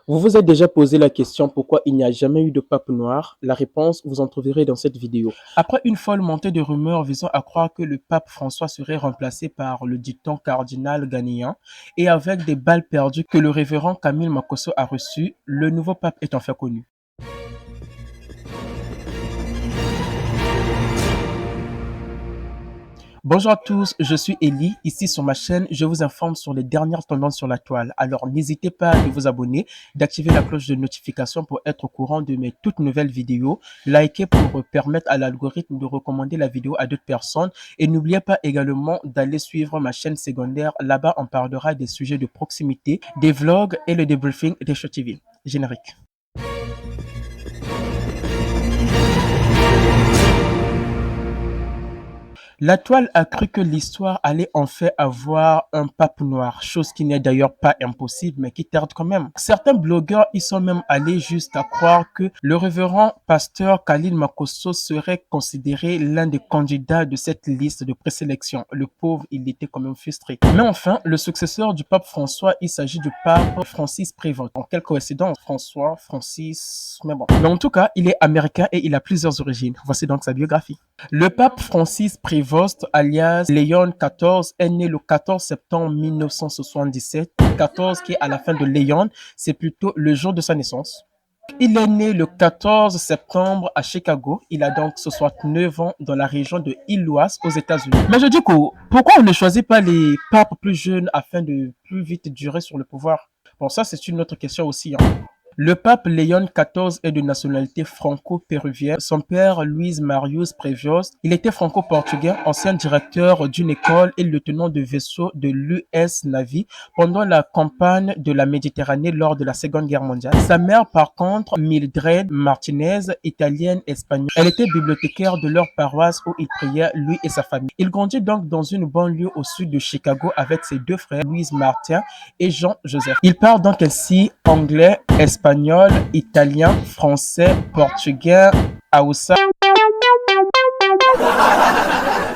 Vous vous êtes déjà posé la question pourquoi il n'y a jamais eu de pape noir? La réponse, vous en trouverez dans cette vidéo. Après une folle montée de rumeurs visant à croire que le pape François serait remplacé par le dicton cardinal ghanéen et avec des balles perdues que le révérend Camille Makosso a reçues, le nouveau pape est enfin connu. Bonjour à tous, je suis Eli. Ici sur ma chaîne, je vous informe sur les dernières tendances sur la toile. Alors n'hésitez pas à vous abonner, d'activer la cloche de notification pour être au courant de mes toutes nouvelles vidéos, liker pour permettre à l'algorithme de recommander la vidéo à d'autres personnes et n'oubliez pas également d'aller suivre ma chaîne secondaire. Là-bas, on parlera des sujets de proximité, des vlogs et le débriefing des Show TV. Générique. La toile a cru que l'histoire allait en fait avoir un pape noir, chose qui n'est d'ailleurs pas impossible, mais qui tarde quand même. Certains blogueurs y sont même allés jusqu'à croire que le révérend pasteur Khalil Makosso serait considéré l'un des candidats de cette liste de présélection. Le pauvre, il était quand même frustré. Mais enfin, le successeur du pape François, il s'agit du pape Francis Prévost. En quelle coïncidence, François, Francis, mais bon. Mais en tout cas, il est américain et il a plusieurs origines. Voici donc sa biographie. Le pape Francis Prévost, alias Léon XIV, est né le 14 septembre 1977. 14 qui est à la fin de Léon, c'est plutôt le jour de sa naissance. Il est né le 14 septembre à Chicago. Il a donc 69 ans dans la région de Illinois aux États-Unis. Mais je dis que pourquoi on ne choisit pas les papes plus jeunes afin de plus vite durer sur le pouvoir? Bon, ça c'est une autre question aussi, hein. Le pape Léon XIV est de nationalité franco-péruvienne. Son père, Luis Marius Prévost, il était franco-portugais, ancien directeur d'une école et lieutenant de vaisseau de l'US Navy pendant la campagne de la Méditerranée lors de la Seconde Guerre mondiale. Sa mère, par contre, Mildred Martinez, italienne-espagnole, elle était bibliothécaire de leur paroisse où il priait, lui et sa famille. Il grandit donc dans une banlieue au sud de Chicago avec ses deux frères, Louis Martin et Jean-Joseph. Il parle donc ainsi anglais, espagnol, italien, français, portugais, haoussa.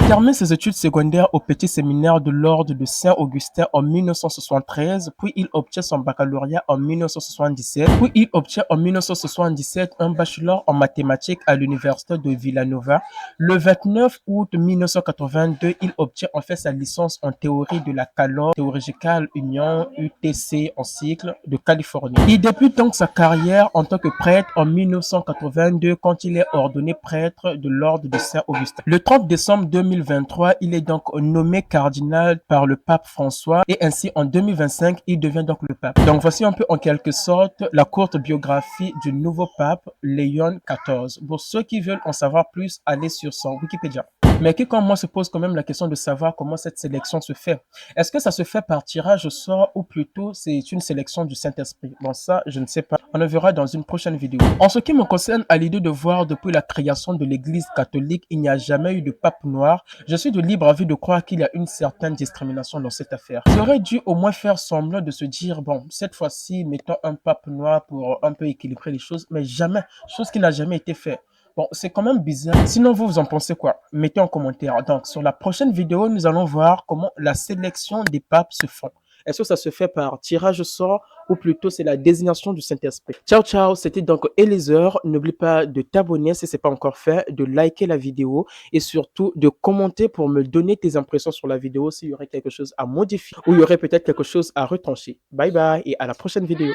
Il termine ses études secondaires au petit séminaire de l'ordre de Saint-Augustin en 1973, puis il obtient son baccalauréat en 1977, puis il obtient en 1977 un bachelor en mathématiques à l'université de Villanova. Le 29 août 1982, il obtient en fait sa licence en théorie de la Calor Theological Union UTC en cycle de Californie. Il débute donc sa carrière en tant que prêtre en 1982 quand il est ordonné prêtre de l'ordre de Saint-Augustin. Le 30 décembre 2023, il est donc nommé cardinal par le pape François et ainsi en 2025, il devient donc le pape. Donc voici un peu en quelque sorte la courte biographie du nouveau pape Léon XIV. Pour ceux qui veulent en savoir plus, allez sur son Wikipédia. Mais qui comme moi se pose quand même la question de savoir comment cette sélection se fait. Est-ce que ça se fait par tirage au sort ou plutôt c'est une sélection du Saint-Esprit? Bon ça, je ne sais pas. On le verra dans une prochaine vidéo. En ce qui me concerne, à l'idée de voir depuis la création de l'Église catholique, il n'y a jamais eu de pape noir. Je suis de libre avis de croire qu'il y a une certaine discrimination dans cette affaire. Ils auraient dû au moins faire semblant de se dire, bon, cette fois-ci, mettons un pape noir pour un peu équilibrer les choses, mais jamais, chose qui n'a jamais été faite. Bon, c'est quand même bizarre. Sinon, vous en pensez quoi? Mettez en commentaire. Donc, sur la prochaine vidéo, nous allons voir comment la sélection des papes se fait. Est-ce que ça se fait par tirage au sort ou plutôt c'est la désignation du Saint-Esprit? Ciao, ciao. C'était donc Eliezer. N'oublie pas de t'abonner si ce n'est pas encore fait, de liker la vidéo et surtout de commenter pour me donner tes impressions sur la vidéo s'il y aurait quelque chose à modifier ou il y aurait peut-être quelque chose à retrancher. Bye bye et à la prochaine vidéo.